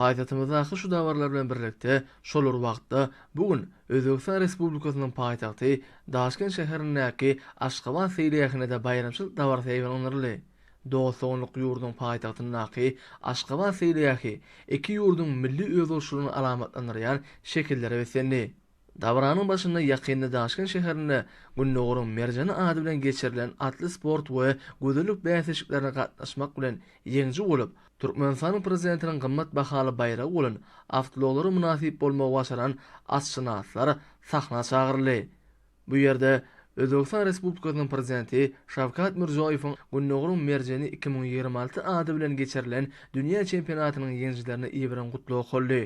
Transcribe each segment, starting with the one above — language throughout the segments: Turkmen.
Paýtatymyzdaky şu dawarlar bilen birlikde şolar wagtda bugün Özbekistan Respublikasynyň paýtagty Daşkent şäherindäki Aşgabat seýleýähine de bayramçylyk dawar seýlen onurly. Dostoňlyk ýurdun paýtagtyndaky Aşgabat seýleýähi iki ýurdun milli özalşylygyny alamatlandyrýan şekillere besendi. Dawaranyň başynda ýakynda Daşkent şäherinde Günnogurun Merjany ady bilen geçirilen atly sport we gözellik bäsleşiklerine gatnaşmak bilen ýeňji bolup, Türkmenistanyň prezidentiniň gymmat bahaly bayragy bolan awtologary münasip bolmagy başaran asçynatlar sahna çagyrly. Bu ýerde Özbekistan Respublikasynyň prezidenti Şawkat Mirziýowyň Günnogurun Merjany 2026 ady bilen geçirilen dünýä çempionatynyň ýeňjilerini ýebren gutlagy holdy.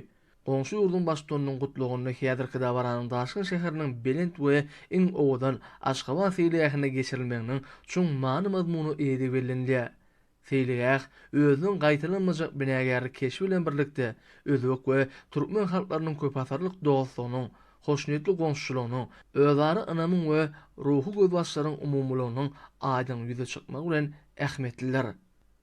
Goňşy ýurdun başçylygynyň gutlagyny häzirki dawaranyň Daşkent şäheriniň belent we iň owadan Aşgabat seýleýähine geçirilmeginiň çoň many mazmuny ýedi bellenilýär. Seýleýäh özüniň gaýtalanmajak binägäri keşi bilen birlikde özbek we türkmen halklarynyň köp asarlyk dostlugynyň, hoşnutly goňşulygynyň, özara anamyň we ruhy gözbaşlaryň umumlygynyň aýdyň ýüze çykmagy bilen ähmetliler.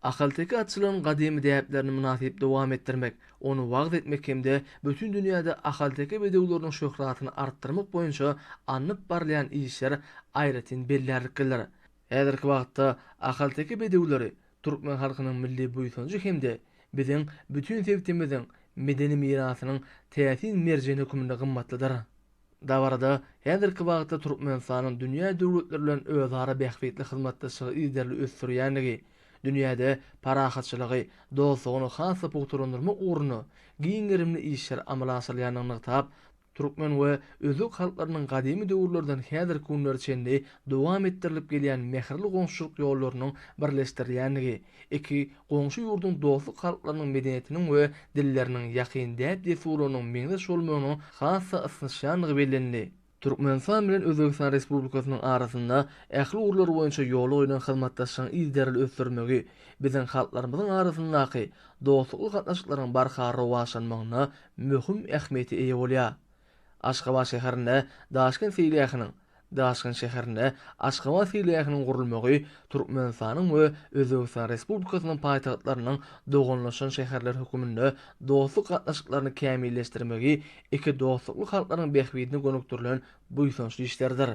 Ahalteki atçylygyň gadymy däplerini münasip dowam etdirmek, onu wagt etmek hemde bütün dünýäde ahalteki bedewlerini şöhratyny artdyrmak boýunça anyp barlayan işler aýratyn bellerlik kılar. Häzirki wagtda ahalteki bedewleri Türkmen halkynyň milli buýsunjy hemde biziň bütün sebtimiziň medeni mirasynyň täsin merjeni hüküminde gymmatlydyr. Dawarda häzirki wagtda Türkmenistanyň dünýä döwletleri bilen özara bähbetli hyzmatdaşlygy ýerli ösdürýänligi, dünýäde parahatçylygy, dostlugyny hasy puturandyrmak uğruna giňerimli işler amala asyrýanyny tap, Türkmen we özbek halklarynyň gadymy döwürlerden häzirki günlerçende dowam etdirilip gelýän mehirli goňşulyk ýollarynyň birleşdirilýänligi, iki goňşy ýurdun dostluk halklarynyň medeniýetiniň we dilleriniň ýakyn däp desurunyň meňzeş bolmagyny hasy ysynşanlygy bellenildi. Türkmenistan bilen Özbekistan Respublikasynyň arasynda ähli urlar boýunça ýoly oýnan hyzmatdaşlygyň izderli ösdürmegi biziň halklarymyzyň arasyndaky dostluk gatnaşyklaryň barhary rowaşanmagyna möhüm ähmiýeti eýe bolýar. Aşgabat şäherinde Daşkent şäherinde Aşgabat seýleýähiniň gurulmagy Türkmenistanyň we Özbekistan Respublikasynyň paýtagtlarynyň doganlaşan şäherler höküminde dostluk gatnaşyklaryny kämilleşdirmegi iki dostlukly halklaryň bähbetine gönükdirilen buýsunçly işlerdir.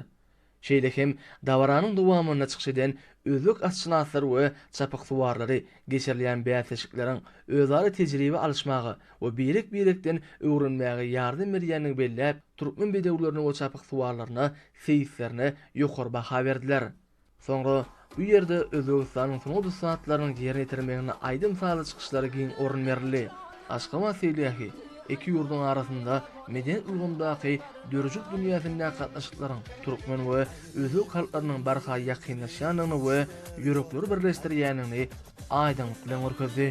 Şeýle hem dawaranyň dowamyna çykyş eden özbek asçynatlary we çapyk suwarlary geçirilen bäsleşikleriň özara tejribe alşmagy we birek-birekden öwrenmäge ýardym berýänini belläp, türkmen bedewlerini we çapyk suwarlaryna seýislerini ýokary baha berdiler. Soňra bu ýerde Özbekistanyň soňky saatlarynyň ýerine ýetirmegine aýdym saly çykyşlary giň orun berildi. Aşgabat seýleýähi iki ýurdun arasynda medeniýet ulgamdaky dörjük dünýäsinde gatnaşyklaryň türkmen we özbek halklarynyň barha ýakynlaşýanyny we ýürekleri birleşdirýänini aýdymlyk bilen görkezdi.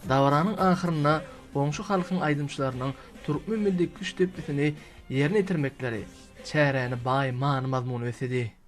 Dawaranyň ahyrynda goňşy halkyň aýdymçylarynyň türkmen milli güç tepkisini ýerine ýetirmekleri çäräni baý many mazmuny ösedi.